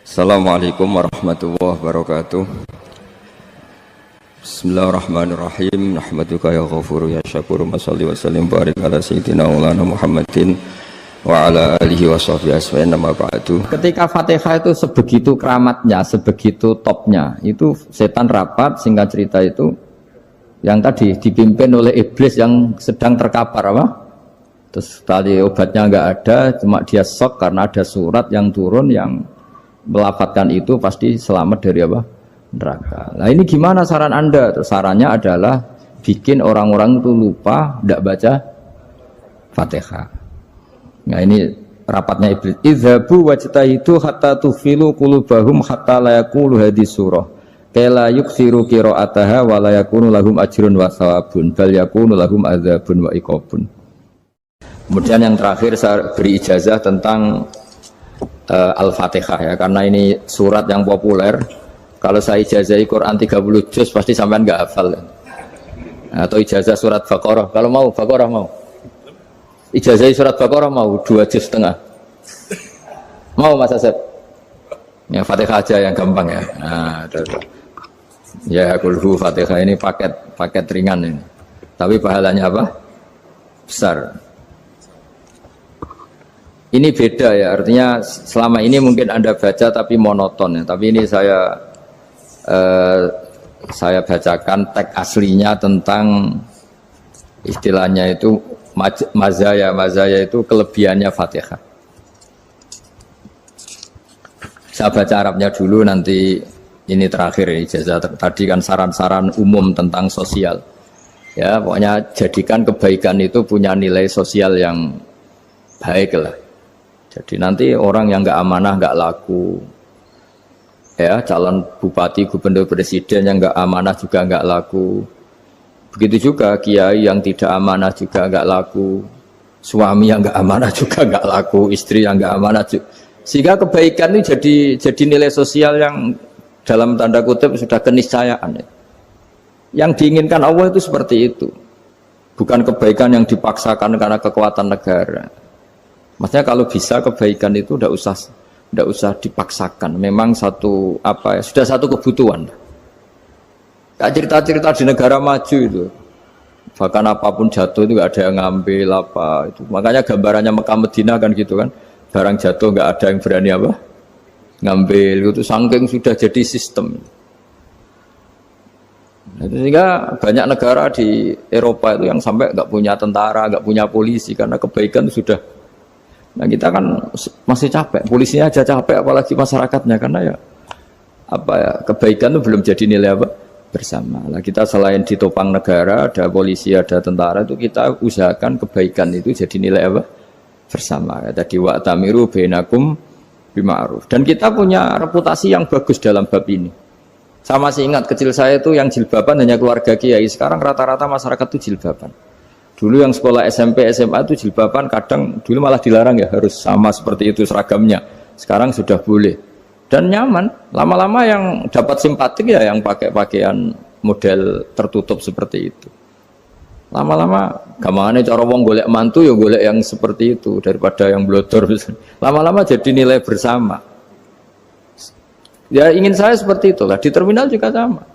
Assalamualaikum warahmatullahi wabarakatuh. Bismillahirrahmanirrahim. Nahmaduka ya ghafuru ya syakuru. Mashalli wa sallim barik ala sayyidina maulana Muhammadin wa ala alihi wa sahbihi asma'in nama ba'du. Ketika Fatihah itu sebegitu keramatnya, sebegitu topnya, itu setan rapat, singkat cerita itu yang tadi dipimpin oleh iblis yang sedang terkapar apa? Terus tadi obatnya enggak ada, cuma dia shock karena ada surat yang turun yang melafatkan itu pasti selamat dari apa? Neraka. Nah ini gimana saran Anda? Sarannya adalah bikin orang-orang itu lupa tidak baca Fatihah. Nah ini rapatnya iblis. Idzabu wajtahidu hatta tufilu qulubahum hatta la yaqulu hadhihi surah. Kala yuksiru qira'ataha wa la yakunu lahum ajrun wa thawabun bal yakunu lahum adzabun wa iqabun. Kemudian yang terakhir saya beri ijazah tentang Al-Fatihah ya, karena ini surat yang populer. Kalau saya ijazahi Quran 30 juz pasti sampean nggak hafal ya. Atau ijazah surat Baqarah, kalau mau Baqarah mau ijazahi surat Baqarah mau 2 juz setengah mau Mas Asep ya. Fatihah aja yang gampang ya. Nah, ya kulhu Fatihah ini paket ringan ini, tapi pahalanya apa? Besar. Ini beda ya, artinya selama ini mungkin Anda baca tapi monoton ya. Tapi ini saya bacakan teks aslinya tentang istilahnya itu mazaya itu kelebihannya Fatihah. Saya baca Arabnya dulu, nanti ini terakhir ya, ijazah tadi kan saran-saran umum tentang sosial. Ya, pokoknya jadikan kebaikan itu punya nilai sosial yang baik lah. Jadi nanti orang yang nggak amanah nggak laku, ya calon bupati, gubernur, presiden yang nggak amanah juga nggak laku. Begitu juga kiai yang tidak amanah juga nggak laku, suami yang nggak amanah juga nggak laku, istri yang nggak amanah juga. Sehingga kebaikan itu jadi nilai sosial yang dalam tanda kutip sudah keniscayaan. Yang diinginkan Allah itu seperti itu, bukan kebaikan yang dipaksakan karena kekuatan negara. Maksudnya kalau bisa kebaikan itu tidak usah dipaksakan. Memang satu apa ya, sudah satu kebutuhan. Kayak cerita-cerita di negara maju itu, bahkan apapun jatuh itu nggak ada yang ngambil apa itu. Makanya gambarannya Mekah Medina kan gitu kan, barang jatuh nggak ada yang berani apa ngambil itu, saking sudah jadi sistem. Nah, sehingga banyak negara di Eropa itu yang sampai nggak punya tentara, nggak punya polisi karena kebaikan itu sudah. Nah kita kan masih capek, polisinya aja capek, apalagi masyarakatnya, karena ya apa ya, kebaikan itu belum jadi nilai apa bersama. Nah kita selain ditopang negara, ada polisi, ada tentara, itu kita usahakan kebaikan itu jadi nilai apa bersama. Ya, tadi wa'tamiru bainakum bima'ruf. Dan kita punya reputasi yang bagus dalam bab ini. Saya masih ingat kecil saya itu yang jilbaban hanya keluarga kiai. Sekarang rata-rata masyarakat itu jilbaban. Dulu yang sekolah SMP, SMA itu jilbaban kadang dulu malah dilarang ya, harus sama seperti itu seragamnya. Sekarang sudah boleh dan nyaman. Lama-lama yang dapat simpatik ya yang pakai pakaian model tertutup seperti itu. Lama-lama gamane cara wong golek mantu ya golek yang seperti itu daripada yang blodor. Lama-lama jadi nilai bersama. Ya ingin saya seperti itulah. Di terminal juga sama.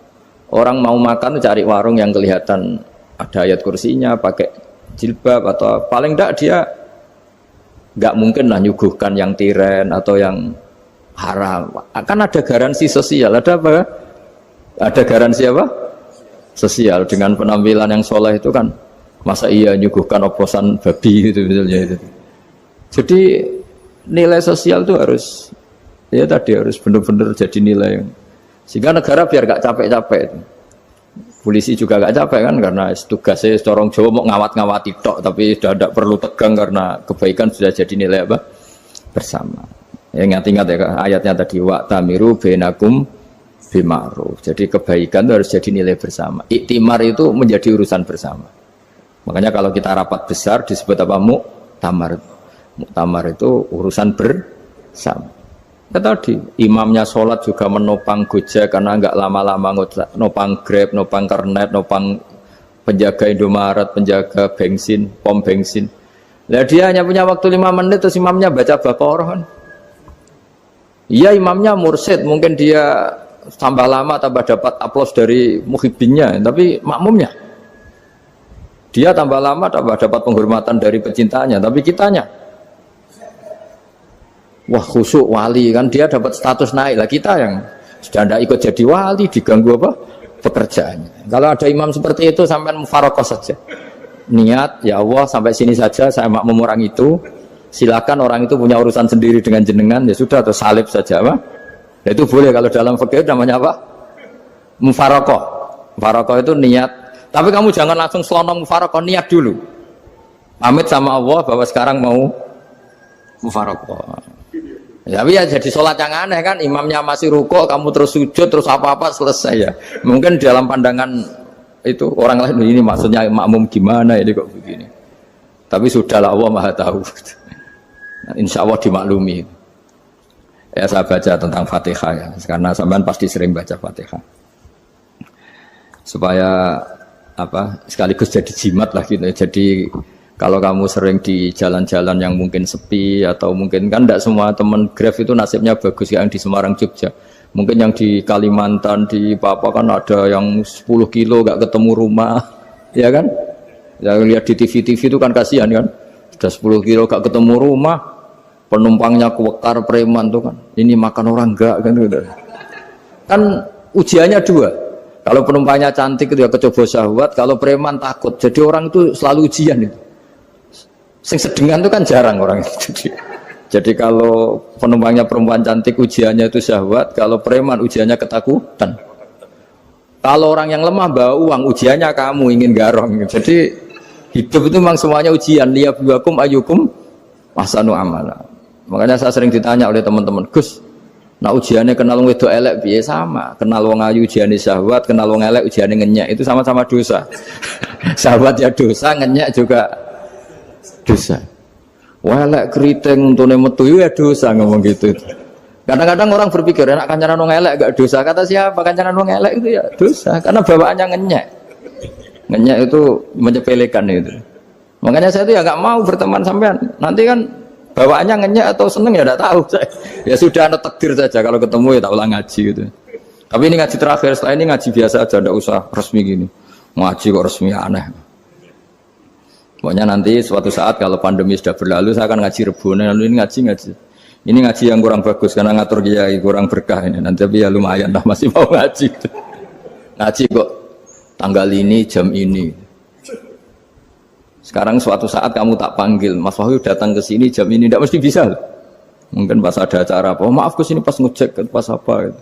Orang mau makan cari warung yang kelihatan ada ayat kursinya, pakai jilbab, atau paling tidak dia nggak mungkin lah nyuguhkan yang tiren atau yang haram. Akan ada garansi sosial, ada apa? Ada garansi apa? Sosial dengan penampilan yang soleh itu kan, masa iya nyuguhkan oposan babi itu misalnya itu. Jadi nilai sosial itu harus, ya tadi harus benar-benar jadi nilai, sehingga negara biar nggak capek-capek itu. Polisi juga gak capek kan, karena tugasnya seorang Jawa mau ngawat-ngawati tok, tapi sudah tidak perlu tegang karena kebaikan sudah jadi nilai apa bersama. Ya, ingat-ingat ya ayatnya tadi, wa'tamiru bainakum bima'ruf. Jadi kebaikan itu harus jadi nilai bersama. Iktimar itu menjadi urusan bersama. Makanya kalau kita rapat besar disebut apa? Muktamar. Muktamar itu urusan bersama. Ya tadi imamnya sholat juga menopang Gojek karena nggak lama-lama nopang Grab, nopang Kernet, nopang penjaga Indomaret, penjaga bensin, pom bensin. Nah dia hanya punya waktu 5 menit terus imamnya baca Baqarah kan. Iya imamnya mursyid, mungkin dia tambah lama tambah dapat aplaus dari muhibbinnya, tapi makmumnya dia tambah lama tambah dapat penghormatan dari pecintanya, tapi kitanya wah khusyuk wali kan, dia dapat status naik lah, kita yang sudah tidak ikut jadi wali diganggu apa pekerjaannya. Kalau ada imam seperti itu sampai mufarokoh saja, niat ya Allah sampai sini saja saya makmum orang itu, silakan orang itu punya urusan sendiri dengan jenengan, ya sudah, atau salib saja apa. Nah, itu boleh kalau dalam fikih namanya apa? Mufarokoh. Mufarokoh itu niat. Tapi kamu jangan langsung selonong mufarokoh, niat dulu. Pamit sama Allah bahwa sekarang mau mufarokoh. Ya, tapi ya jadi sholat yang aneh kan, imamnya masih rukuk, kamu terus sujud, terus apa-apa selesai ya. Mungkin dalam pandangan itu orang lain ini maksudnya makmum gimana ini kok begini. Tapi sudahlah, Allah Maha tahu. Nah, insya Allah dimaklumi. Ya saya baca tentang Fatihah ya, karena sampean pasti sering baca Fatihah. Supaya apa? Sekaligus jadi jimat lah gitu. Jadi kalau kamu sering di jalan-jalan yang mungkin sepi atau mungkin kan tidak semua teman Grab itu nasibnya bagus yang di Semarang Jogja. Mungkin yang di Kalimantan di Papua kan ada yang 10 kilo gak ketemu rumah, ya kan? Yang lihat di TV-TV itu kan kasihan kan. Sudah 10 kilo gak ketemu rumah. Penumpangnya kuwekar preman tuh kan, ini makan orang enggak kan, kan ujiannya dua. Kalau penumpangnya cantik itu ya kecoba syahwat, kalau preman takut. Jadi orang itu selalu ujian itu. Sing sedengan itu kan jarang orang itu. Jadi kalau penumpangnya perempuan cantik ujiannya itu syahwat, kalau preman ujiannya ketakutan. Kalau orang yang lemah bawa uang ujiannya kamu ingin garong. Jadi hidup itu memang semuanya ujian. Liyabluwakum ayyukum ahsanu amala. Makanya saya sering ditanya oleh teman-teman, Gus, nah ujiannya kenal wong wedok elek piye? Sama, kenal wong ayu ujiannya syahwat, kenal wong elek ujiannya ngenyek, itu sama-sama dosa. Syahwat ya dosa, ngenyek juga dosa. Wah elek keriting untune metu ya dosa, ngomong gitu. Kadang-kadang orang berpikir enak kancanan wong elek gak dosa. Kata siapa? Kancanan wong elek itu ya dosa, karena bawaannya ngenyek. Ngenyek itu menyepelekan itu. Makanya saya itu ya nggak mau berteman sampean. Nanti kan bawaannya ngenyek atau seneng ya tidak tahu. Ya sudah, ada takdir saja, kalau ketemu ya tak ulang ngaji gitu. Tapi ini ngaji terakhir, setelah ini ngaji biasa aja, tidak usah resmi gini. Ngaji kok resmi aneh. Pokoknya nanti suatu saat kalau pandemi sudah berlalu saya akan ngaji Rebone, lalu ini ngaji. Ini ngaji yang kurang bagus karena ngatur kiai kurang berkah ini. Nanti tapi ya lumayan lah, masih mau ngaji. Ngaji kok tanggal ini jam ini. Sekarang suatu saat kamu tak panggil, Mas Wahyu datang ke sini jam ini, tidak mesti bisa. Mungkin pas ada acara apa, oh, maaf ke sini pas ngecek, pas apa. Gitu.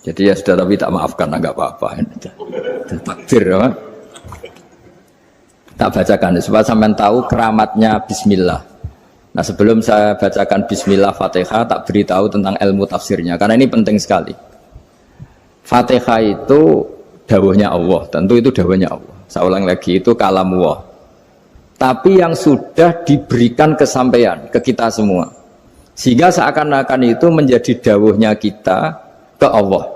Jadi ya sudah, tapi tak maafkan, enggak apa-apa. Takdir, ya. Tak bacakan supaya sampean tahu keramatnya Bismillah. Nah sebelum saya bacakan Bismillah Fatihah, tak beritahu tentang ilmu tafsirnya, karena ini penting sekali. Fatihah itu dawuhnya Allah, tentu itu dawuhnya Allah. Saya ulang lagi, itu kalamullah. Tapi yang sudah diberikan kesampaian ke kita semua, sehingga seakan-akan itu menjadi dawuhnya kita ke Allah.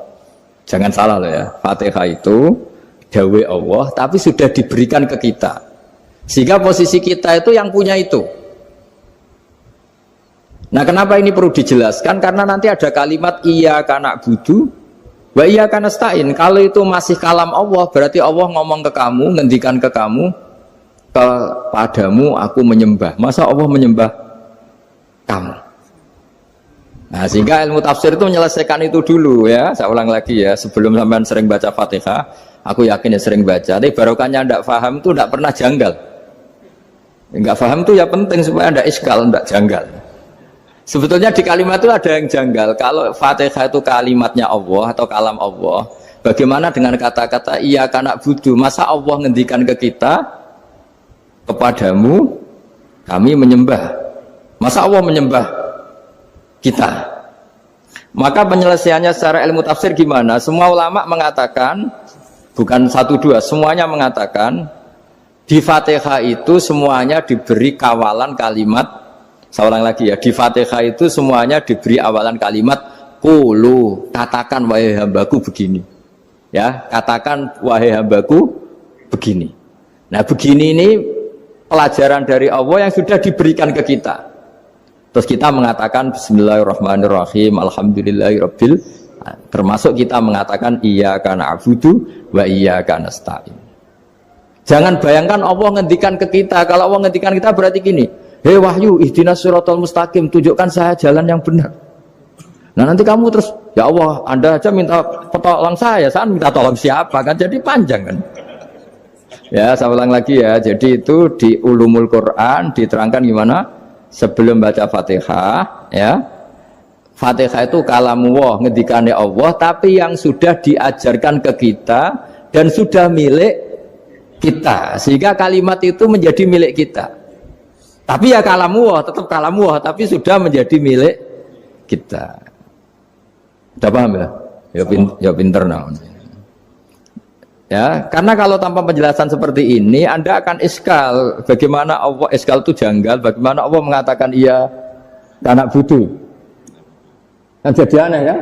Jangan salah loh ya, Fatihah itu dawuh Allah, tapi sudah diberikan ke kita, sehingga posisi kita itu yang punya itu. Nah kenapa ini perlu dijelaskan? Karena nanti ada kalimat iyyaka na'budu wa iyyaka nasta'in. Kalau itu masih kalam Allah, berarti Allah ngomong ke kamu, ngendikan ke kamu, kepadamu aku menyembah. Masa Allah menyembah kamu? Nah sehingga ilmu tafsir itu menyelesaikan itu dulu ya. Saya ulang lagi ya, sebelum sampean sering baca Fatihah, aku yakin ya sering baca, tapi barokahnya tidak paham itu tidak pernah janggal. Enggak paham itu ya penting supaya tidak iskal, tidak janggal. Sebetulnya di kalimat itu ada yang janggal. Kalau Fatihah itu kalimatnya Allah atau kalam Allah, bagaimana dengan kata-kata iyyaka na'budu? Masa Allah ngendikan ke kita, kepadamu kami menyembah? Masa Allah menyembah kita? Maka penyelesaiannya secara ilmu tafsir gimana? Semua ulama mengatakan, bukan satu dua, semuanya mengatakan di Fatihah itu semuanya diberi kawalan kalimat. Saya ulang lagi ya, di Fatihah itu semuanya diberi awalan kalimat qulu, katakan wahai hambaku begini. Ya, katakan wahai hambaku begini. Nah, begini ini pelajaran dari Allah yang sudah diberikan ke kita. Terus kita mengatakan bismillahirrahmanirrahim, alhamdulillahirabbil, termasuk kita mengatakan iyyaka na'budu wa iyyaka nasta'in. Jangan bayangkan Allah ngendikan ke kita. Kalau Allah ngendikan kita berarti gini, hei wahyu ihdinas siratal mustaqim, tunjukkan saya jalan yang benar. Nah nanti kamu terus, ya Allah, Anda aja minta tolong saya minta tolong siapa kan, jadi panjang kan. Ya saya ulang lagi ya, jadi itu di Ulumul Quran diterangkan gimana sebelum baca Fatihah ya. Fatihah itu kalamullah, ngendikane Allah, tapi yang sudah diajarkan ke kita dan sudah milik kita, sehingga kalimat itu menjadi milik kita. Tapi ya kalamullah, tetap kalamullah, tapi sudah menjadi milik kita. Sudah paham ya? Ya pinter nah. Ya, karena kalau tanpa penjelasan seperti ini, Anda akan iskal. Bagaimana Allah, iskal itu janggal, bagaimana Allah mengatakan iya anak butuh. Kan jadi aneh ya?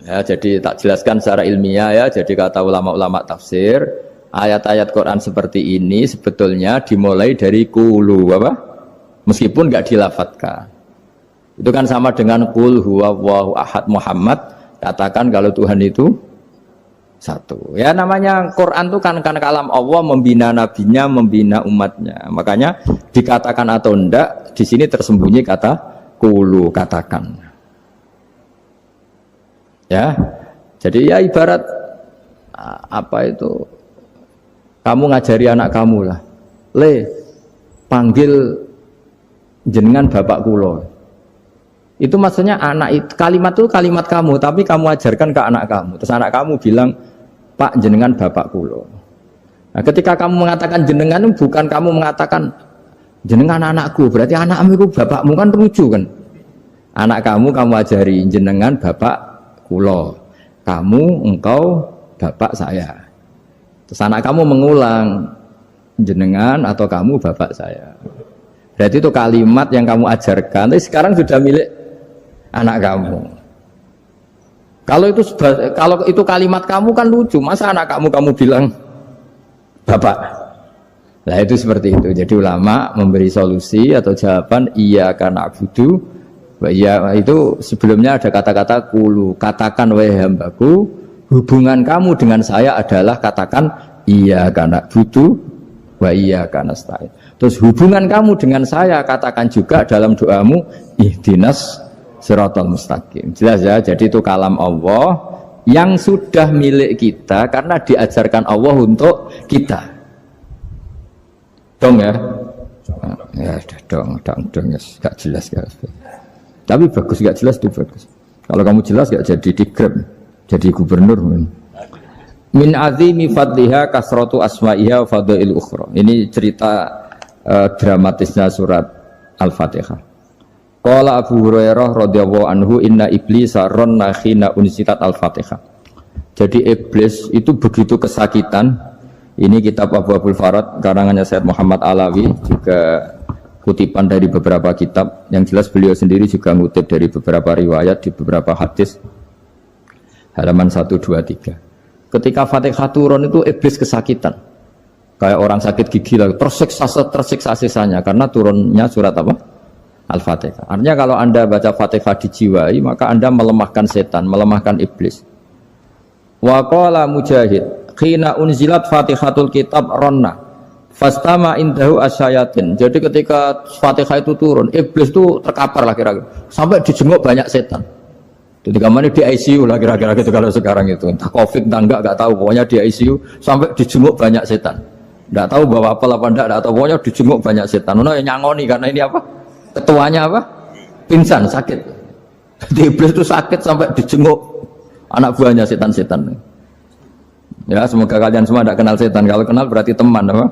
Ya, jadi tak jelaskan secara ilmiah ya. Jadi kata ulama-ulama tafsir, ayat-ayat Quran seperti ini sebetulnya dimulai dari qulu apa? Meskipun nggak dilafatkan. Itu kan sama dengan qul huwallahu ahad Muhammad. Katakan kalau Tuhan itu satu. Ya namanya Quran itu kan kalam Allah, membina nabinya, membina umatnya. Makanya dikatakan atau enggak, di sini tersembunyi kata qulu, katakan. Ya. Jadi ya ibarat apa itu? Kamu ngajari anak kamu lah. Panggil jenengan bapak kula. Itu maksudnya anak itu, kalimat itu kalimat kamu, tapi kamu ajarkan ke anak kamu. Terus anak kamu bilang, Pak jenengan bapak kulo. Nah, ketika kamu mengatakan jenengan, bukan kamu mengatakan jenengan anakku, berarti anakmu itu bapakmu, kan lucu kan? Anak kamu ajari jenengan bapak kulo, kamu engkau bapak saya. Terus anak kamu mengulang jenengan atau kamu bapak saya. Berarti itu kalimat yang kamu ajarkan, tapi sekarang sudah milik anak kamu. Kalau itu kalimat kamu kan lucu, masa anak kamu bilang bapak. Nah itu seperti itu. Jadi ulama memberi solusi atau jawaban iyyaka na'budu wa iya, itu sebelumnya ada kata-kata qulu, katakan wahai hambaku, hubungan kamu dengan saya adalah katakan iyyaka na'budu wa iyyaka nasta'in. Terus hubungan kamu dengan saya katakan juga dalam doamu ihdinas siratal mustaqim. Jelas ya, jadi itu kalam Allah yang sudah milik kita karena diajarkan Allah untuk kita. Dong ya? Ya sudah dong ya, gak jelas gak. Tapi bagus, gak jelas itu bagus. Kalau kamu jelas gak jadi digrab, jadi gubernur. Min azimi fadliha kasratu asma'iha wa fadail ukhra. Ini cerita dramatisnya surat Al-Fatihah. Qala Abu Hurairah radhiyallahu anhu inna iblisa ranna khina unsitat Al-Fatihah. Jadi iblis itu begitu kesakitan. Ini kitab Abu Abul Farad karangannya Syed Muhammad Alawi, juga kutipan dari beberapa kitab. Yang jelas beliau sendiri juga ngutip dari beberapa riwayat di beberapa hadis. Halaman 123. Ketika Fatihah turun itu iblis kesakitan. Kayak orang sakit gigi lah, tersiksa sisanya karena turunnya surat apa? Al-Fatihah. Artinya kalau Anda baca Fatihah dijiwai, maka Anda melemahkan setan, melemahkan iblis. Wa qala Mujahid, khina unzilat Fatihatul kitab ronna fastama indahu asyayatin. Jadi ketika Fatihah itu turun, iblis itu terkapar lah kira-kira. Sampai dijenguk banyak setan. Jadi kemana di ICU lah kira-kira gitu kalau sekarang itu. Entah Covid entah enggak tahu, pokoknya di ICU sampai dijenguk banyak setan. Enggak tahu bawa apa enggak tahu, pokoknya dijenguk banyak setan. Ono yang nyangoni karena ini apa? Ketuanya apa? Pingsan, sakit. Jadi iblis itu sakit sampai dijenguk anak buahnya setan-setan. Ya, semoga kalian semua tidak kenal setan. Kalau kenal berarti teman, apa?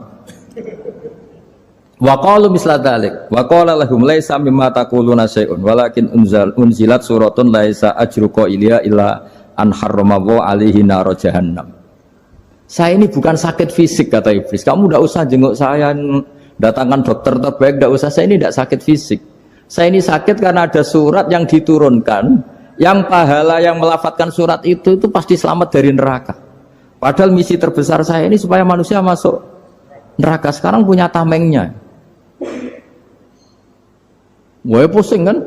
Wa qalu misla dzalik. Wa qala lahum laisa mimma taquluna syai'un walakin unzilat suratun laisa ajruqa ilya illa an harramallahu alaihi nar jahannam. Saya ini bukan sakit fisik kata iblis. Kamu tidak usah jenguk saya, datangkan dokter terbaik, tidak usah. Saya ini tidak sakit fisik. Saya ini sakit karena ada surat yang diturunkan, yang pahala yang melafatkan surat itu pasti selamat dari neraka. Padahal misi terbesar saya ini supaya manusia masuk neraka. Sekarang punya tamengnya. Wah pusing kan?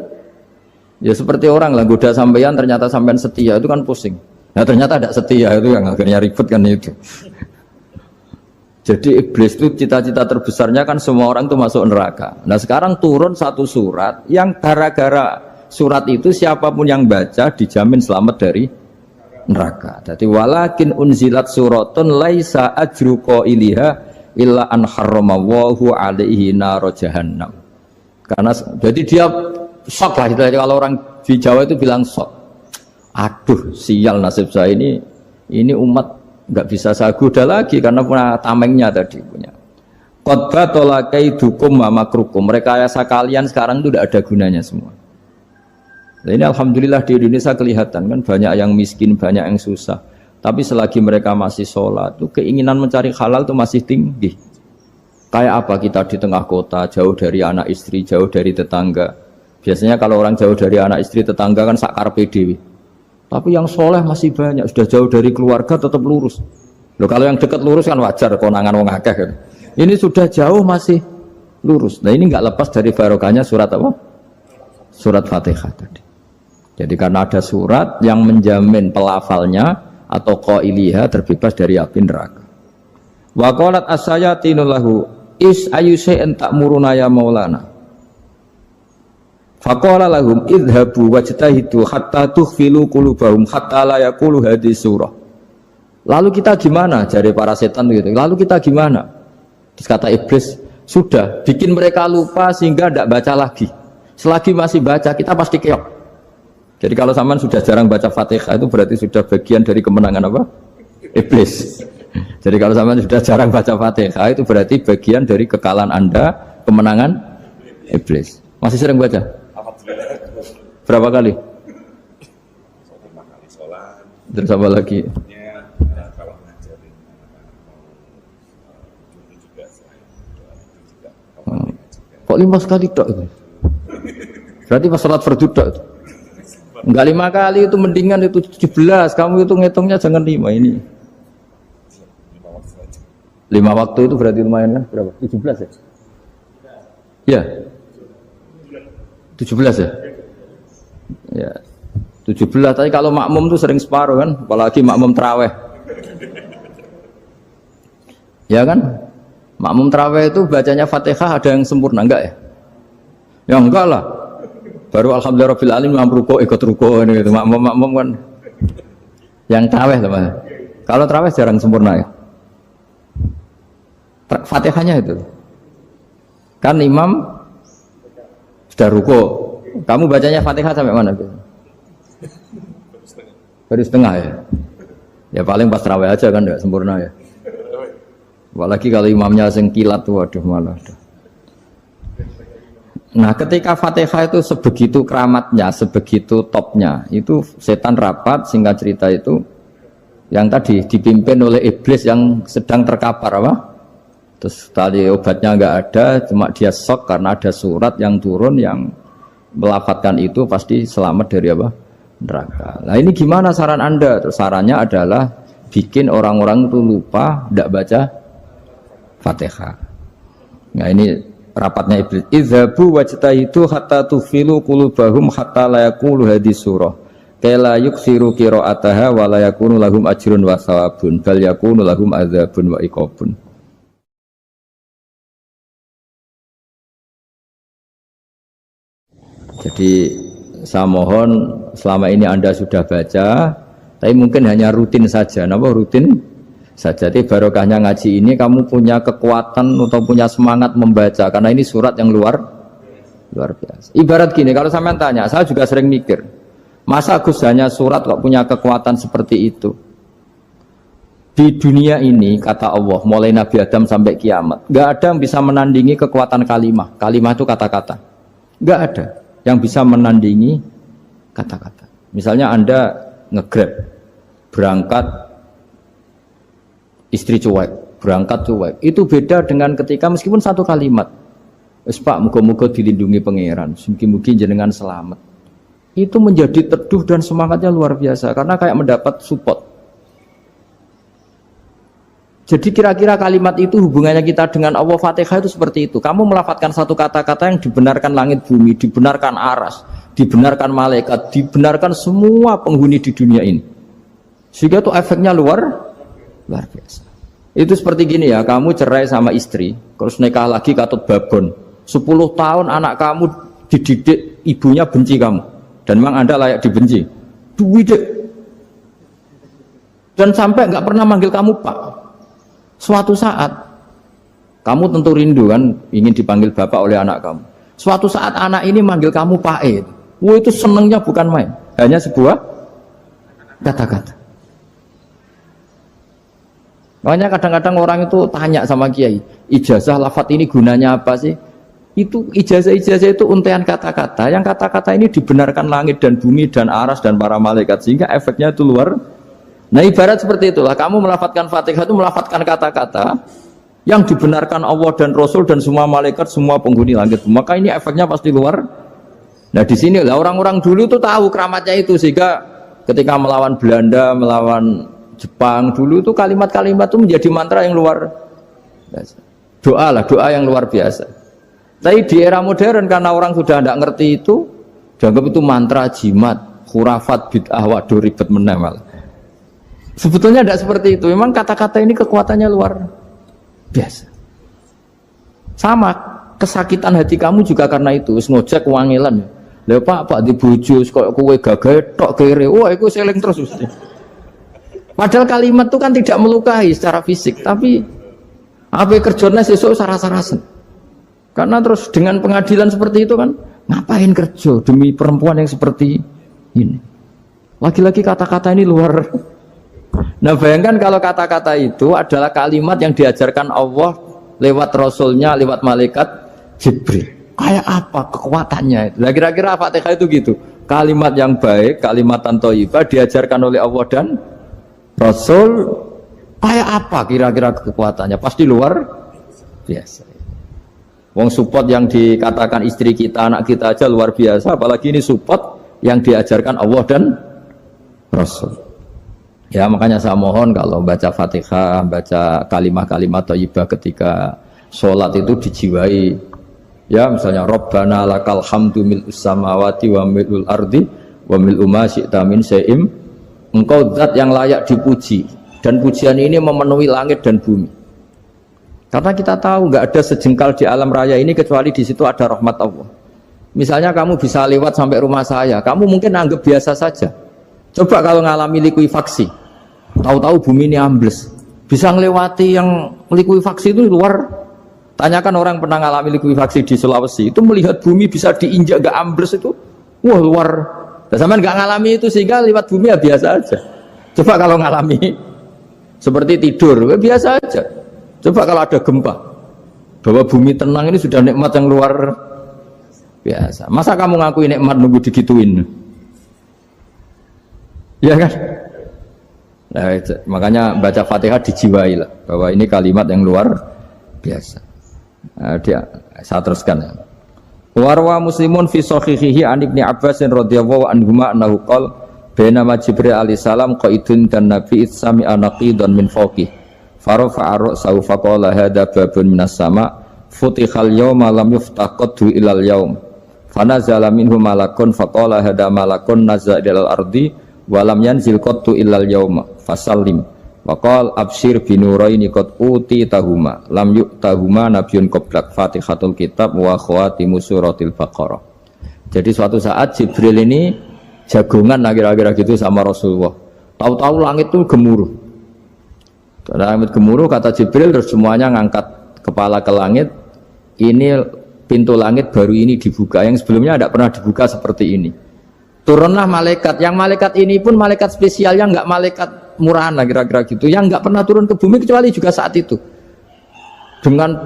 Ya seperti orang lah goda sampean ternyata sampean setia itu kan pusing. Nah ternyata tidak setia itu yang akhirnya ribet kan itu. Jadi iblis itu cita-cita terbesarnya kan semua orang itu masuk neraka. Nah sekarang turun satu surat yang gara-gara surat itu siapapun yang baca dijamin selamat dari neraka. Jadi walakin unzilat suratun laisa ajru qailiha illa an harramallahu alaihi nar jahannam. Karena jadi dia shock lah kalau orang di Jawa itu bilang shock. Aduh sial nasib saya ini umat nggak bisa saya goda lagi karena punya tamengnya tadi punya. Qad batala kaidukum wa makrukum. Rekayasa kalian sekarang itu tidak ada gunanya semua. Nah, ini alhamdulillah di Indonesia kelihatan kan banyak yang miskin, banyak yang susah. Tapi selagi mereka masih sholat, tuh keinginan mencari halal itu masih tinggi. Kayak apa kita di tengah kota, jauh dari anak istri, jauh dari tetangga. Biasanya kalau orang jauh dari anak istri, tetangga kan sakar PDW. Tapi yang soleh masih banyak, sudah jauh dari keluarga tetap lurus. Loh kalau yang dekat lurus kan wajar, konangan wong akeh kan. Ini sudah jauh masih lurus. Nah ini nggak lepas dari barokahnya surat apa? Surat Fatihah tadi. Jadi karena ada surat yang menjamin pelafalnya atau qailiha terbebas dari api neraka. Wa qalat as-sayatinu lahu is ayyusai'in ta'muruna ya maulana. Faqala lahum idhabu wajtahidu hatta tukhfilu qulubahum hatta la yaqulu hadhihi surah. Lalu kita gimana? Jari para setan gitu. Lalu kita gimana? Terus kata iblis, sudah bikin mereka lupa sehingga tidak baca lagi. Selagi masih baca kita pasti keok. Jadi kalau sampean sudah jarang baca Fatihah itu berarti sudah bagian dari kemenangan apa? Iblis. Jadi kalau sampean sudah jarang baca Fatihah itu berarti bagian dari kekalahan Anda, kemenangan iblis. Masih sering baca? Berapa kali? Terus apa lagi? Kok 5 sekali tok? Berarti pas sholat fardu tok. Enggak 5 kali itu mendingan itu 17. Kamu itu ngitungnya jangan 5 ini. 5 waktu itu berarti lumayan kan? Berapa? 17 ya? Ya. 17 ya? Ya. 17. Tapi kalau makmum tuh sering separuh kan, apalagi makmum tarawih. Ya kan? Makmum tarawih itu bacanya Fatihah ada yang sempurna enggak ya? Ya enggak lah. Baru alhamdulillah rabbil alamin ruko ikut ruko ini gitu. Makmum kan yang tarawih teman. Kalau tarawih jarang sempurna ya. Fatihahnya itu. Kan imam sudah ruko. Kamu bacanya Fatihah sampai mana? Baru setengah ya. Ya paling pas tarawih aja kan enggak sempurna ya. Apalagi kalau imamnya sengkilat tuh waduh malah. Nah ketika Fatihah itu sebegitu keramatnya, sebegitu topnya, itu setan rapat singkat cerita itu yang tadi dipimpin oleh iblis yang sedang terkapar apa? Terus tadi obatnya nggak ada, cuma dia shock karena ada surat yang turun yang melafatkan itu pasti selamat dari apa? Neraka. Nah ini gimana saran Anda? Terus sarannya adalah bikin orang-orang itu lupa, tidak baca Fatihah. Nah ini rapatnya iblis. Idzabu wajtahidu hatta tufilu qulubahum hatta la yaqulu hadhihi surah. Kala yuksiru qira'ataha wa la yakunu lahum ajrun wa thawabun bal yakunu lahum adzabun wa iqabun. Jadi saya mohon selama ini Anda sudah baca, tapi mungkin hanya rutin saja. Napa rutin? Saja. Jadi barokahnya ngaji ini kamu punya kekuatan atau punya semangat membaca karena ini surat yang luar biasa. Ibarat gini, kalau sampean tanya, saya juga sering mikir, masa Gus hanya surat kok punya kekuatan seperti itu? Di dunia ini kata Allah, mulai Nabi Adam sampai kiamat, nggak ada yang bisa menandingi kekuatan kalimah. Kalimah itu kata-kata. Nggak ada yang bisa menandingi kata-kata. Misalnya Anda nge-grab, berangkat istri cuek, berangkat cuek. Itu beda dengan ketika meskipun satu kalimat. Wes Pak, muga-muga dilindungi pangeran, mugi-mugi jenengan selamat. Itu menjadi teduh dan semangatnya luar biasa karena kayak mendapat support. Jadi kira-kira kalimat itu hubungannya kita dengan Allah, Fatihah itu seperti itu. Kamu melafadzkan satu kata-kata yang dibenarkan langit bumi, dibenarkan aras, dibenarkan malaikat, dibenarkan semua penghuni di dunia ini. Sehingga itu efeknya luar biasa. Itu seperti gini ya, kamu cerai sama istri, terus nikah lagi katut babon. 10 tahun anak kamu dididik, ibunya benci kamu. Dan memang Anda layak dibenci. Dididik. Dan sampai nggak pernah manggil kamu Pak. Suatu saat, kamu tentu rindu kan, ingin dipanggil Bapak oleh anak kamu. Suatu saat anak ini manggil kamu Pak E. Wah itu senengnya bukan main. Hanya sebuah kata-kata. Makanya kadang-kadang orang itu tanya sama kiai, ijazah lafadz ini gunanya apa sih? Itu ijazah-ijazah itu untaian kata-kata. Yang kata-kata ini dibenarkan langit dan bumi dan aras dan para malaikat, sehingga efeknya itu luar. Nah ibarat seperti itulah, kamu melafadzkan Fatihah itu melafadzkan kata-kata yang dibenarkan Allah dan Rasul dan semua malaikat, semua penghuni langit. Maka ini efeknya pasti luar. Nah di sini lah orang-orang dulu tuh tahu keramatnya itu, sehingga ketika melawan Belanda, melawan Jepang dulu itu kalimat-kalimat itu menjadi mantra yang luar biasa. Doa lah, doa yang luar biasa. Tapi di era modern karena orang sudah tidak ngerti itu, dianggap itu mantra, jimat, khurafat, bid'ah, waduh ribet menemal. Sebetulnya tidak seperti itu. Memang kata-kata ini kekuatannya luar biasa. Sama kesakitan hati kamu juga karena itu. Ngojek wangilan. Lha Pak di bojo kok kowe gagah tok kere. Wah, iku seling terus mesti. Padahal kalimat itu kan tidak melukai secara fisik, tapi apa kerjanya sesuk saras-sarasen. Karena terus dengan pengadilan seperti itu kan, ngapain kerja demi perempuan yang seperti ini? Lagi-lagi kata-kata ini luar. Nah bayangkan kalau kata-kata itu adalah kalimat yang diajarkan Allah lewat Rasulnya, lewat malaikat Jibril. Kayak apa kekuatannya? Nah kira-kira Fatihah itu gitu. Kalimat yang baik, kalimatan thayyibah diajarkan oleh Allah dan Rasul, kayak apa kira-kira kekuatannya? Pasti luar biasa. Wong support yang dikatakan istri kita, anak kita aja luar biasa, apalagi ini support yang diajarkan Allah dan Rasul. Ya makanya saya mohon kalau baca Fatihah, baca kalimat-kalimat thayyibah ketika sholat itu dijiwai. Ya misalnya Rabbana lakal hamdu mil'us samawati wa mil'ul ardi wa mil'u ma syi'ta min syai'im. Engkau zat yang layak dipuji, dan pujian ini memenuhi langit dan bumi. Karena kita tahu nggak ada sejengkal di alam raya ini kecuali di situ ada rahmat Allah. Misalnya kamu bisa lewat sampai rumah saya, kamu mungkin anggap biasa saja. Coba kalau ngalami likuifaksi, tahu-tahu bumi ini ambles, bisa ngelewati yang likuifaksi itu luar. Tanyakan orang pernah ngalami likuifaksi di Sulawesi, itu melihat bumi bisa diinjak gak ambles itu, wah luar. Nah, sampean nggak ngalami itu sehingga lewat bumi ya biasa aja. Coba kalau ngalami seperti tidur, ya biasa aja. Coba kalau ada gempa, bahwa bumi tenang ini sudah nikmat yang luar biasa. Masa kamu ngakui nikmat nunggu digituin? Ya kan? Nah, makanya baca Fatihah dijiwai lah, bahwa ini kalimat yang luar biasa. Nah, saya teruskan ya. Warwa Muslimun fi sahihihi an Ibnu Abbas radhiyallahu anhuma annahu qala bainama Jibril alaihi salam qaidun dan Nabi itsami anaqidan min fawqi farafa'a ra'sahu faqala hadza babun minas sama futihal yawma lam yuftaqadhu ilal yaum fanazala minhu malakun faqala hadza malakun nazza ilal ardi wa lam yanzil qattu ilal yauma fasallim waqal absyir binuraini qad uti tahuma lam yu'tahuma nabiyyun qablak Fatihatul kitab wa khawatimu suratil Baqarah. Jadi suatu saat Jibril ini jagongan kira-kira gitu sama Rasulullah. Tahu-tahu langit itu gemuruh. Langit gemuruh kata Jibril, terus semuanya ngangkat kepala ke langit. Ini pintu langit baru ini dibuka, yang sebelumnya tidak pernah dibuka seperti ini. Turunlah malaikat, yang malaikat ini pun malaikat spesial, yang nggak malaikat murahan lah kira-kira gitu, yang nggak pernah turun ke bumi kecuali juga saat itu, dengan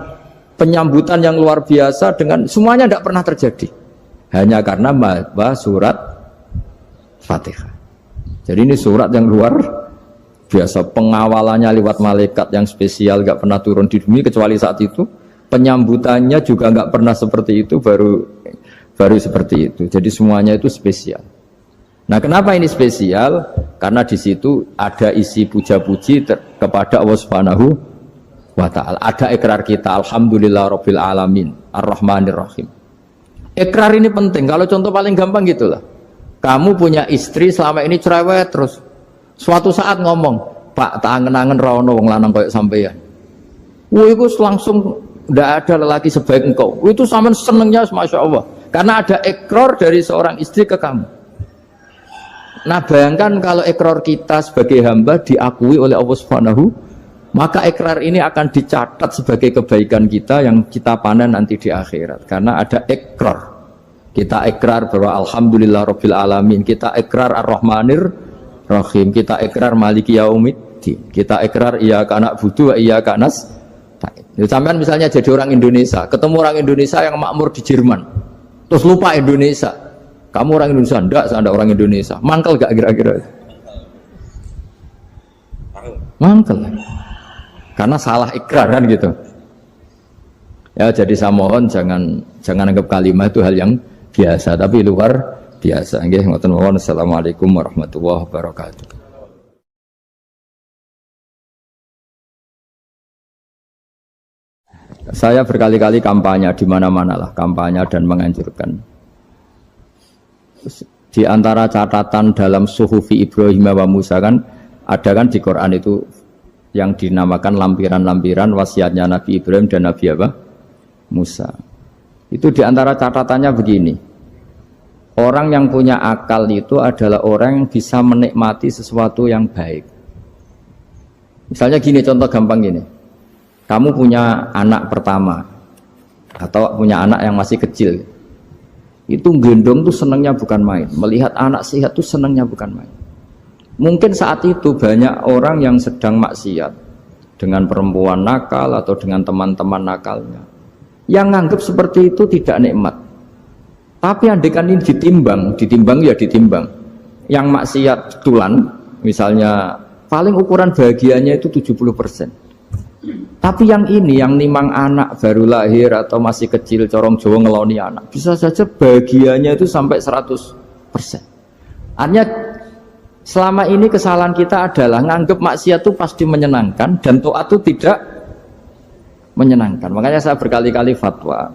penyambutan yang luar biasa, dengan semuanya tidak pernah terjadi, hanya karena surat Fatihah. Jadi ini surat yang luar biasa, pengawalannya lewat malaikat yang spesial, nggak pernah turun di bumi kecuali saat itu, penyambutannya juga nggak pernah seperti itu, baru seperti itu. Jadi semuanya itu spesial. Nah, kenapa ini spesial? Karena di situ ada isi puja-puji kepada Allah Subhanahu wa ta'ala. Ada ikrar kita, alhamdulillah rabbil alamin, ar-rahmanir rahim. Ikrar ini penting. Kalau contoh paling gampang gitulah. Kamu punya istri selama ini cerewet terus. Suatu saat ngomong, "Pak, tak angen-angen ra ono wong lanang koyo sampeyan." Itu langsung ndak ada lelaki sebaik engkau. Itu sampean senengnya Masya Allah. Karena ada ikrar dari seorang istri ke kamu. Nah, bayangkan kalau ikrar kita sebagai hamba diakui oleh Allah Subhanahu, maka ikrar ini akan dicatat sebagai kebaikan kita yang kita panen nanti di akhirat. Karena ada ikrar. Kita ikrar bahwa alhamdulillah rabbil alamin, kita ikrar ar-rahmanir rahim, kita ikrar maliki yaumiddin, kita ikrar iyyaka na'budu wa iyyaka nasta'in. Sampean misalnya jadi orang Indonesia, ketemu orang Indonesia yang makmur di Jerman, terus lupa Indonesia. Kamu orang Indonesia? Enggak, saya enggak orang Indonesia. Mangkel gak kira-kira? Mangkel. Karena salah ikrar kan gitu. Ya, jadi saya mohon jangan anggap kalimat itu hal yang biasa, tapi luar biasa. Nggih, ngoten mawon. Assalamualaikum warahmatullahi wabarakatuh. Saya berkali-kali kampanye di mana-mana lah, kampanye dan menganjurkan. Di antara catatan dalam Suhufi Ibrahim wa Musa kan ada kan di Quran itu yang dinamakan lampiran-lampiran wasiatnya Nabi Ibrahim dan Nabi apa? Musa. Itu di antara catatannya begini. Orang yang punya akal itu adalah orang yang bisa menikmati sesuatu yang baik. Misalnya gini, contoh gampang gini. Kamu punya anak pertama atau punya anak yang masih kecil. Itu gendong tuh senangnya bukan main. Melihat anak sehat tuh senangnya bukan main. Mungkin saat itu banyak orang yang sedang maksiat dengan perempuan nakal atau dengan teman-teman nakalnya, yang nganggap seperti itu tidak nikmat. Tapi andaikan ini ditimbang ya ditimbang. Yang maksiat tulan, misalnya paling ukuran bahagianya itu 70%. Tapi yang ini, yang nimang anak baru lahir atau masih kecil, corong Jawa ngeloni anak, bisa saja bahagianya itu sampai 100%. Artinya selama ini kesalahan kita adalah nganggap maksiat itu pasti menyenangkan dan taat itu tidak menyenangkan. Makanya saya berkali-kali fatwa,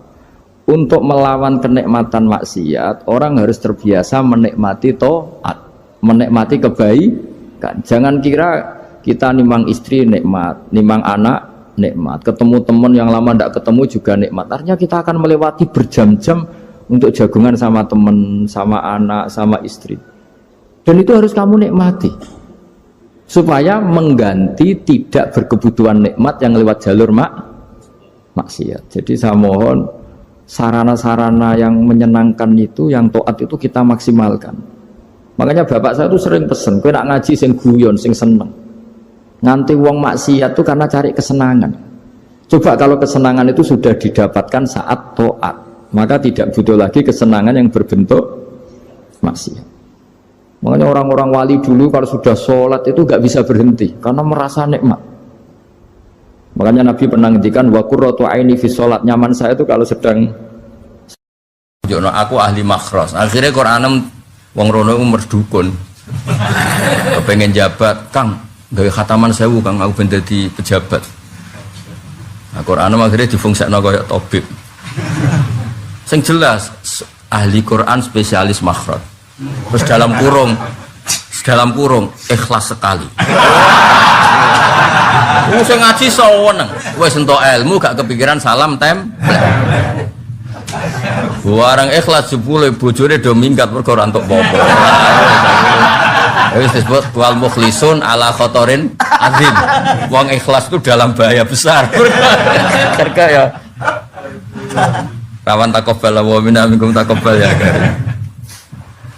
untuk melawan kenikmatan maksiat, orang harus terbiasa menikmati taat, menikmati kebaikan. Jangan kira kita nimang istri nikmat, nimang anak nikmat, ketemu teman yang lama tidak ketemu juga nikmat. Artinya kita akan melewati berjam-jam untuk jagungan sama teman, sama anak, sama istri. Dan itu harus kamu nikmati supaya mengganti tidak berkebutuhan nikmat yang lewat jalur maksiat. Jadi saya mohon sarana-sarana yang menyenangkan itu, yang taat itu kita maksimalkan. Makanya bapak saya tuh sering pesen, kowe nak ngaji sing guyon, sing seneng. Nganti wong maksiat itu karena cari kesenangan. Coba kalau kesenangan itu sudah didapatkan saat taat, maka tidak butuh lagi kesenangan yang berbentuk maksiat. Makanya orang-orang wali dulu kalau sudah sholat itu gak bisa berhenti karena merasa nikmat. Makanya Nabi pernah ngendikan wa qurratu aini fi sholat, nyaman saya itu kalau sedang jono aku ahli makros. Akhirnya Quran wong rono umur dukun. Kepengen jabat, Kang, gawe khataman 1000 Kang, aku ben dadi pejabat. Nah, Quran akhirnya difungsikno kaya tabib. Sing jelas ahli Quran spesialis makhraj. Terus dalam kurung ikhlas sekali. Sing ngaji seneng, wis entuk ilmu gak kepikiran salam tempel. Barang ikhlas jebule bojone do minggat mergo ora entuk apa-apa. Wis disebut wal mukhlisun ala khotorin azim. Wong ikhlas itu dalam bahaya besar. Karena ya rawan takobal wa minna minkum takobal ya kan.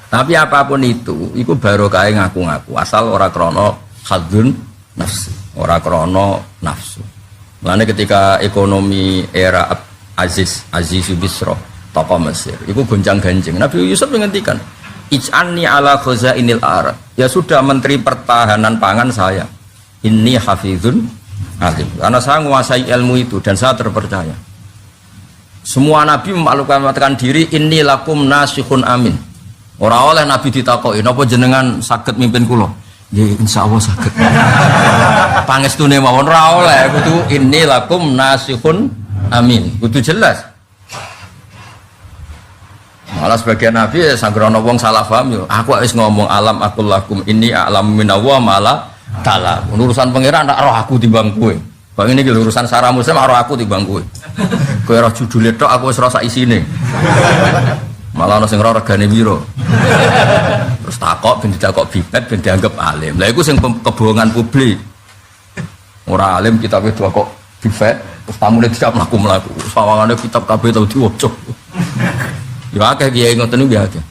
Tapi apapun itu barokah ngaku-ngaku asal ora krana hadzun nafsi, ora krana nafsu. Mulane ketika ekonomi era Aziz Bisra tokoh Mesir, iku gonjang-ganjing. Nabi Yusuf menghentikan, "Ij'alni ala khazainil ard." Ya sudah, menteri pertahanan pangan saya. Inni hafizun alim. Karena saya menguasai ilmu itu dan saya terpercaya. Semua nabi memaklumkan diri, inni lakum nasihun amin. Ora oleh nabi ditakoki, napa jenengan saged mimpin kula? Ya insyaallah saged. Pangestune mawon ra oleh kudu inni lakum nasihun amin. Kudu jelas. Malah sebagian nabi ya sanggrono wong salah paham yo. Aku wis ngomong alam akul lakum inni a'lamu minallah malah ta'ala. Urusan pangeran tak roh aku timbang kowe. Bang ini urusan sarah muslim roh aku timbang kowe. Kowe roh judule tok aku wis rasa isine. Malah ana sing ora regane piro. Terus takok ben ditakok bibet ben dianggap alim. Lah iku sing kebohongan publik. Ora alim kita wis kok bibet terus tamune tidak mlaku-mlaku. Sawangane kitab kabeh tau diwaca. Ya akeh kiai ngoten niku ya akeh.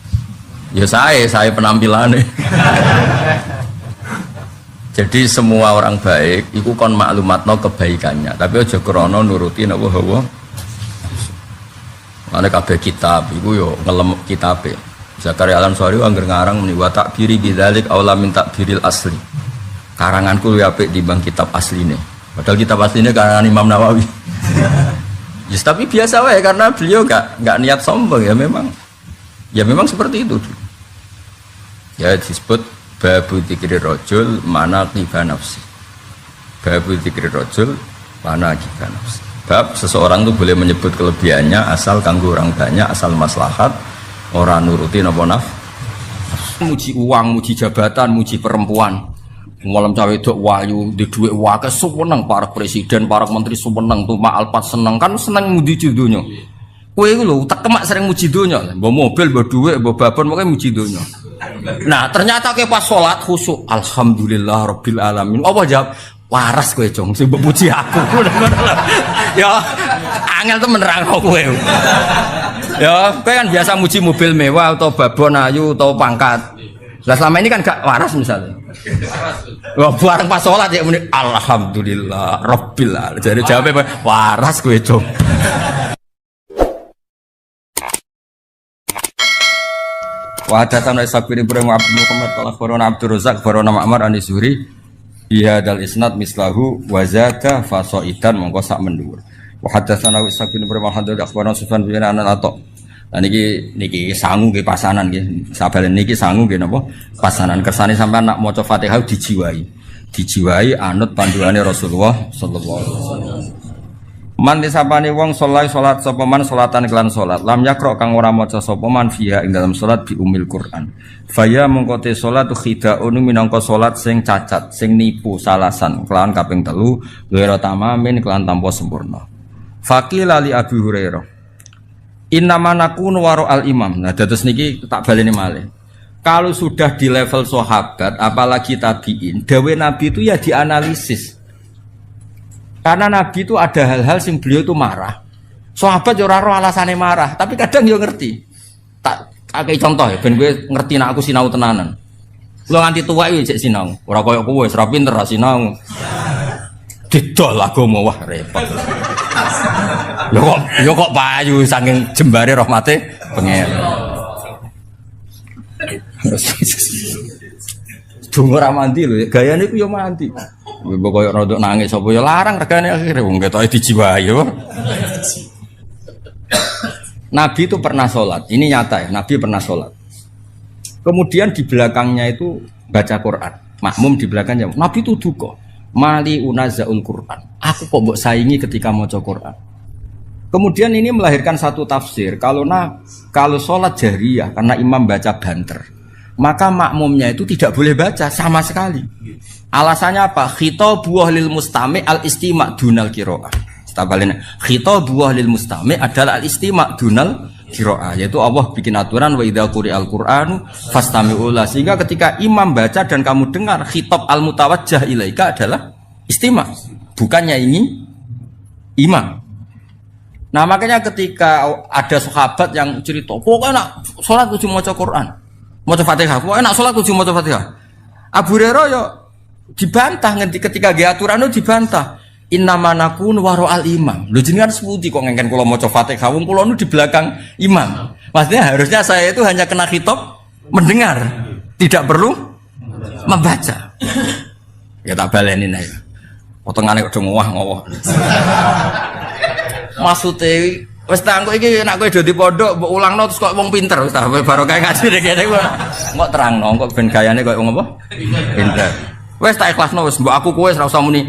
Ya saya penampilannya. Jadi semua orang baik iku kon maklumatno kebaikannya, tapi aja krana nuruti napa hawa. Ana kabeh kitab iku yo ngelem kitabe. Zakaria Al-Ansari angger ngarang muni wa takbiri bidzalik aula min takbiril asli. Karanganku luwih apik timbang kitab asline. Padahal kitab asline karangan Imam Nawawi. Yes, tapi biasa wae karena beliau enggak niat sombong ya memang seperti itu. Ya disebut babu dzikri rajul manaqiba nafsi. Babu dzikri rajul manaqiba nafsi. Bab seseorang itu boleh menyebut kelebihannya asal kanggo orang banyak, asal maslahat, ora nuruti napa muji uang, muji jabatan, muji perempuan. Malam cawe dok wayu di duit wae seneng para presiden, para menteri seneng tuh ma'alpat seneng kan seneng muji donya. Kowe iku lho tak kemak sering muji donya, mbok mobil, mbok dhuwit, mbok babon pokoke muji donya. Nah, ternyata ke pas salat khusyuk, alhamdulillah rabbil alamin. Apa jawab? Waras kowe, Jong, sing mbok puji aku. Ya, angel temen nerangno kowe. Ya, kowe kan biasa muji mobil mewah atau babon ayu atau pangkat. Lah selama ini kan gak waras misalnya. Wah, bareng pas sholat ya muni alhamdulillah rabbil alamin. Jadi jawabnya waras kowe, Jong. Wa hadatsana Ishaq bin Ibrahim Abdul Muhammad qala akhbarana Abdur Razzaq akhbarana Ma'mar an Zuhri bi hadzal isnad mislahu wa zaka fasaidan mongko sak mendhuwur. Wa hadatsana Ishaq bin Ibrahim akhbarana Sufyan bin Ato. Nah niki sangu nggih pasanan nggih. Sabalen niki sangu nggih napa? Pasanan kersane sampean nak maca Fatihah dijiwai. Dijiwai anut panduane Rasulullah sallallahu alaihi wasallam. Man disapane wong salat sapa man salatan kelan salat. Lam yakra kang ora maca sapa man fiha ing dalam salat bi umil Quran. Faya mongko te salat khidaun minangka salat sing cacat, sing nipu salasan kelan kaping 3 ghairu tamamin kelan tanpa sempurna. Faqila li Abi Hurairah innama nakunu waro al imam. Nah terus niki tak baleni malih. Kalau sudah di level sahabat apalagi tabiin, dawe Nabi itu ya dianalisis. Karena Nabi itu ada hal-hal sing beliau itu marah. Sahabat yo ora ro alasane marah, tapi kadang yo ngerti. Tak akeh contoh ya ben kowe ngerti nek aku sinau tenanan. Kula nganti tuwa iki jek sinau. Ora koyo kowe wis ra pinter ra sinau. Didol agama wah repot. Yo kok payu saking jembare rahmate pengen. Dungo ra mandi lho, gayane ku yo mandi. Mbok koyo rodok nangis apa yo larang regane akhire wong ketoke dijiwai yo. Nabi itu pernah sholat, ini nyata ya, Nabi pernah sholat. Kemudian di belakangnya itu baca Quran, makmum di belakangnya. Nabi itu duka, mali unazaul Quran. Aku kok mbok saingi ketika maca Quran. Kemudian ini melahirkan satu tafsir. Kalau sholat jahriyah karena imam baca banter, maka makmumnya itu tidak boleh baca sama sekali. Alasannya apa? Khitabuh lil mustami' al istima' dunal qiraah. Tabalena khitabuh lil mustami' adalah al istima' dunal qiraah, yaitu Allah bikin aturan wa idza quri'al qur'anu fastami'u la, sehingga ketika imam baca dan kamu dengar khitab al mutawajjah ilaika adalah istima', bukannya ini imam. Nah makanya ketika ada sahabat yang cerita, pokoknya nak sholat kudu maca Quran, maca Fatihah, pokoknya nak sholat kudu maca Fatihah. Abu Hurairah yo dibantah ketika ge aturan itu dibantah. Innama nakun waro al imam. Lho jenengan sepundi kok ngengken kula maca Fatihah, wong kula nu di belakang imam. Maksudnya harusnya saya itu hanya kena khitab mendengar, tidak perlu membaca. Ya tak baleni nek. Potongane kok ngowah-ngowah. Maksudnya Wes ta engko iki nek kowe do di pondok mbok ulangno terus kok wong pinter wis ta barokah ngaji nek kene kok terangno kok ben gayane koyo wong apa? Pinter. Wes tak ikhlasno wis mbok aku kowe ora usah muni